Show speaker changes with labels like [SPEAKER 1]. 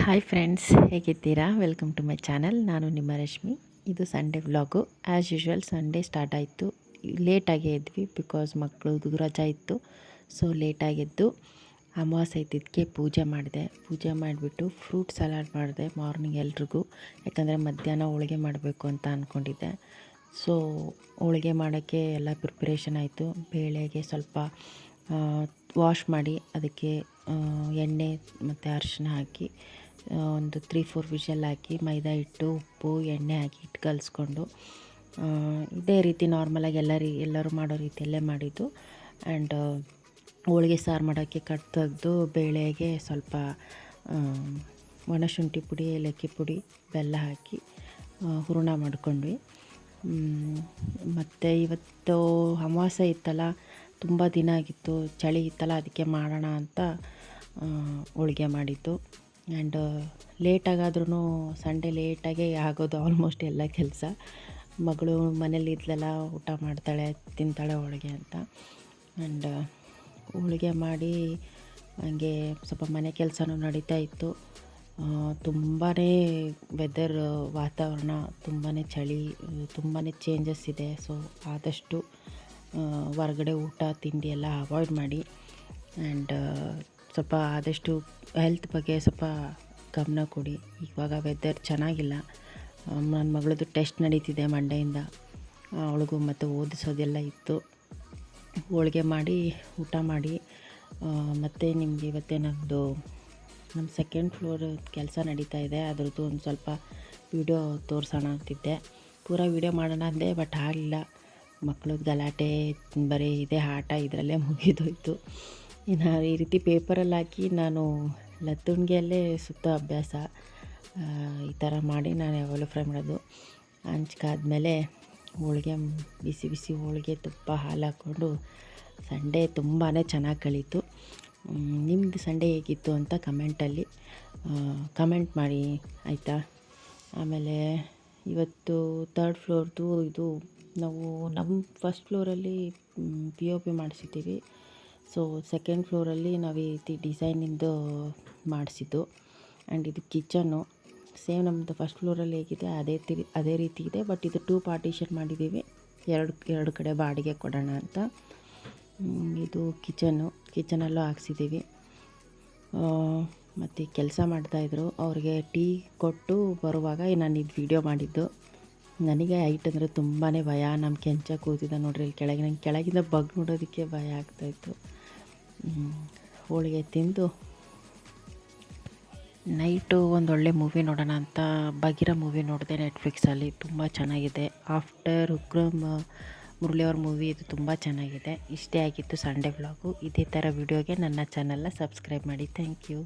[SPEAKER 1] Hi friends, ಹೇಗಿದ್ದೀರಾ? Welcome to my channel. ನಾನು ನಿಮ್ಮ ರಶ್ಮಿ. ಇದು Sunday vlog. As usual Sunday start ಆಯಿತು. ಲೇಟಾಗೇ ಎದ್ವಿ ಬಿಕಾಸ್ ಮಕ್ಕಳದು ರಜಾ ಇತ್ತು. ಸೊ ಲೇಟಾಗೆದ್ದು ಅಮಾವಾಸ್ಯೆ ಇದ್ದಿದ್ದಕ್ಕೆ ಪೂಜೆ ಮಾಡಿದೆ. ಪೂಜೆ ಮಾಡಿಬಿಟ್ಟು ಫ್ರೂಟ್ ಸಲಾಡ್ ಮಾಡಿದೆ ಮಾರ್ನಿಂಗ್ ಎಲ್ರಿಗೂ. ಯಾಕಂದರೆ ಮಧ್ಯಾಹ್ನ ಹೋಳಿಗೆ ಮಾಡಬೇಕು ಅಂತ ಅಂದ್ಕೊಂಡಿದ್ದೆ. ಸೊ ಹೋಳಿಗೆ ಮಾಡೋಕ್ಕೆ ಎಲ್ಲ ಪ್ರಿಪ್ರೇಷನ್ ಆಯಿತು. ಬೇಳೆಗೆ ಸ್ವಲ್ಪ ವಾಶ್ ಮಾಡಿ ಅದಕ್ಕೆ ಎಣ್ಣೆ ಮತ್ತು ಅರಿಶಿನ ಹಾಕಿ ಒಂದು 3-4 ವಿಷಲ್ ಹಾಕಿ ಮೈದಾ ಹಿಟ್ಟು, ಉಪ್ಪು, ಎಣ್ಣೆ ಹಾಕಿ ಹಿಟ್ಟು ಕಲಿಸ್ಕೊಂಡು ಇದೇ ರೀತಿ ನಾರ್ಮಲಾಗಿ ಎಲ್ಲರೂ ಮಾಡೋ ರೀತಿಯಲ್ಲೇ ಮಾಡಿದ್ದು. ಆ್ಯಂಡ್ ಹೋಳಿಗೆ ಸಾರು ಮಾಡೋಕ್ಕೆ ಕಟ್ ತೆಗೆದು ಬೇಳೆಗೆ ಸ್ವಲ್ಪ ಒಣಶುಂಠಿ ಪುಡಿ, ಏಲಕ್ಕಿ ಪುಡಿ, ಬೆಲ್ಲ ಹಾಕಿ ಹೂರಣ ಮಾಡ್ಕೊಂಡ್ವಿ. ಮತ್ತು ಇವತ್ತು ಅಮಾವಾಸ್ಯೆ ಇತ್ತಲ್ಲ, ತುಂಬ ದಿನ ಆಗಿತ್ತು, ಚಳಿ ಇತ್ತಲ್ಲ, ಅದಕ್ಕೆ ಮಾಡೋಣ ಅಂತ ಹೋಳಿಗೆ ಮಾಡಿದ್ದು. ಆ್ಯಂಡ್ ಲೇಟಾಗಾದ್ರೂ ಸಂಡೇ ಲೇಟಾಗೇ ಆಗೋದು ಆಲ್ಮೋಸ್ಟ್ ಎಲ್ಲ ಕೆಲಸ. ಮಗಳು ಮನೇಲಿ ಇದ್ಲೆಲ್ಲ ಊಟ ಮಾಡ್ತಾಳೆ, ತಿಂತಾಳೆ ಹೋಳಿಗೆ ಅಂತ. ಆ್ಯಂಡ್ ಹೋಳಿಗೆ ಮಾಡಿ ಹಂಗೆ ಸ್ವಲ್ಪ ಮನೆ ಕೆಲಸನೂ ನಡೀತಾ ಇತ್ತು. ತುಂಬಾ ವೆದರ್ ವಾತಾವರಣ ತುಂಬಾ ಚಳಿ, ತುಂಬಾ ಚೇಂಜಸ್ ಇದೆ. ಸೊ ಆದಷ್ಟು ಹೊರಗಡೆ ಊಟ ತಿಂಡಿ ಎಲ್ಲ ಅವಾಯ್ಡ್ ಮಾಡಿ. ಆ್ಯಂಡ್ ಸ್ವಲ್ಪ ಆದಷ್ಟು ಹೆಲ್ತ್ ಬಗ್ಗೆ ಸ್ವಲ್ಪ ಗಮನ ಕೊಡಿ. ಇವಾಗ ವೆದರ್ ಚೆನ್ನಾಗಿಲ್ಲ. ನನ್ನ ಮಗಳದ್ದು ಟೆಸ್ಟ್ ನಡೀತಿದೆ ಮಂಡೆಯಿಂದ. ಅವಳಿಗೂ ಮತ್ತು ಓದಿಸೋದೆಲ್ಲ ಇತ್ತು. ಹೋಳಿಗೆ ಮಾಡಿ ಊಟ ಮಾಡಿ ಮತ್ತು ನಿಮಗೆ ಇವತ್ತೇ ನಮ್ಮ ಸೆಕೆಂಡ್ ಫ್ಲೋರ್ ಕೆಲಸ ನಡೀತಾ ಇದೆ. ಅದರದ್ದು ಒಂದು ಸ್ವಲ್ಪ ವಿಡಿಯೋ ತೋರಿಸೋಣ ಅಂತಿದ್ದೆ. ಪೂರಾ ವಿಡಿಯೋ ಮಾಡೋಣ ಅಂದೆ, ಬಟ್ ಆಗಲಿಲ್ಲ. ಮಕ್ಕಳದ್ದು ಗಲಾಟೆ, ಬರೀ ಇದೇ ಆಟ, ಇದರಲ್ಲೇ ಮುಗಿದೋಯ್ತು. ಇನ್ನು ಈ ರೀತಿ ಪೇಪರಲ್ಲಿ ಹಾಕಿ ನಾನು ಲತ್ತುಣಿಗೆಯಲ್ಲೇ ಸುತ್ತ ಅಭ್ಯಾಸ. ಈ ಥರ ಮಾಡಿ ನಾನು ಯಾವಾಗಲೂ ಫ್ರೈ ಮಾಡೋದು. ಹಂಚ್ಕಾದ್ಮೇಲೆ ಹೋಳಿಗೆ, ಬಿಸಿ ಬಿಸಿ ಹೋಳಿಗೆ, ತುಪ್ಪ, ಹಾಲು ಹಾಕ್ಕೊಂಡು ಸಂಡೇ ತುಂಬಾ ಚೆನ್ನಾಗಿ ಕಳೀತು. ನಿಮ್ಮದು ಸಂಡೇ ಹೇಗಿತ್ತು ಅಂತ ಕಮೆಂಟಲ್ಲಿ ಕಮೆಂಟ್ ಮಾಡಿ, ಆಯಿತಾ? ಆಮೇಲೆ ಇವತ್ತು 3rd ಫ್ಲೋರ್ದು ಇದು ನಾವು ನಮ್ಮ ಫಸ್ಟ್ ಫ್ಲೋರಲ್ಲಿ POP ಮಾಡಿಸಿದ್ದೀವಿ. ಸೊ ಸೆಕೆಂಡ್ ಫ್ಲೋರಲ್ಲಿ ನಾವು ಈ ರೀತಿ ಡಿಸೈನಿಂದು ಮಾಡಿಸಿದ್ದು. ಆ್ಯಂಡ್ ಇದು ಕಿಚನ್ನು ಸೇಮ್ ನಮ್ಮದು ಫಸ್ಟ್ ಫ್ಲೋರಲ್ಲಿ ಹೇಗಿದೆ ಅದೇ ರೀತಿ ಇದೆ. ಬಟ್ ಇದು 2 ಪಾರ್ಟಿಷನ್ ಮಾಡಿದ್ದೀವಿ, ಎರಡು ಕಡೆ ಬಾಡಿಗೆ ಕೊಡೋಣ ಅಂತ. ಇದು ಕಿಚನಲ್ಲೂ ಹಾಕ್ಸಿದ್ದೀವಿ. ಮತ್ತು ಕೆಲಸ ಮಾಡ್ತಾಯಿದ್ರು, ಅವ್ರಿಗೆ ಟೀ ಕೊಟ್ಟು ಬರುವಾಗ ನಾನು ಇದು ವಿಡಿಯೋ ಮಾಡಿದ್ದು. ನನಗೆ ಹೈಟ್ ಅಂದರೆ ತುಂಬಾ ಭಯ. ನಮ್ಮ ಕೆಂಚ ಕೂತಿದ್ದ ನೋಡ್ರಿ ಇಲ್ಲಿ ಕೆಳಗೆ, ನಂಗೆ ಕೆಳಗಿಂದ ಬಗ್ ನೋಡೋದಕ್ಕೆ ಭಯ ಆಗ್ತಾಯಿತ್ತು. ಹೋಳಿಗೆ ತಿಂದು ನೈಟು ಒಂದೊಳ್ಳೆ ಮೂವಿ ನೋಡೋಣ ಅಂತ ಬಗೀರ ಮೂವಿ ನೋಡಿದೆ ನೆಟ್ಫ್ಲಿಕ್ಸಲ್ಲಿ. ತುಂಬ ಚೆನ್ನಾಗಿದೆ. ಆಫ್ಟರ್ ಉಗ್ರಂ ಮುರಳಿಯವ್ರ ಮೂವಿ ಇದು ತುಂಬ ಚೆನ್ನಾಗಿದೆ. ಇಷ್ಟೇ ಆಗಿತ್ತು ಸಂಡೇ ವ್ಲಾಗು. ಇದೇ ಥರ ವಿಡಿಯೋಗೆ ನನ್ನ ಚಾನಲ್ನ ಸಬ್ಸ್ಕ್ರೈಬ್ ಮಾಡಿ. Thank you.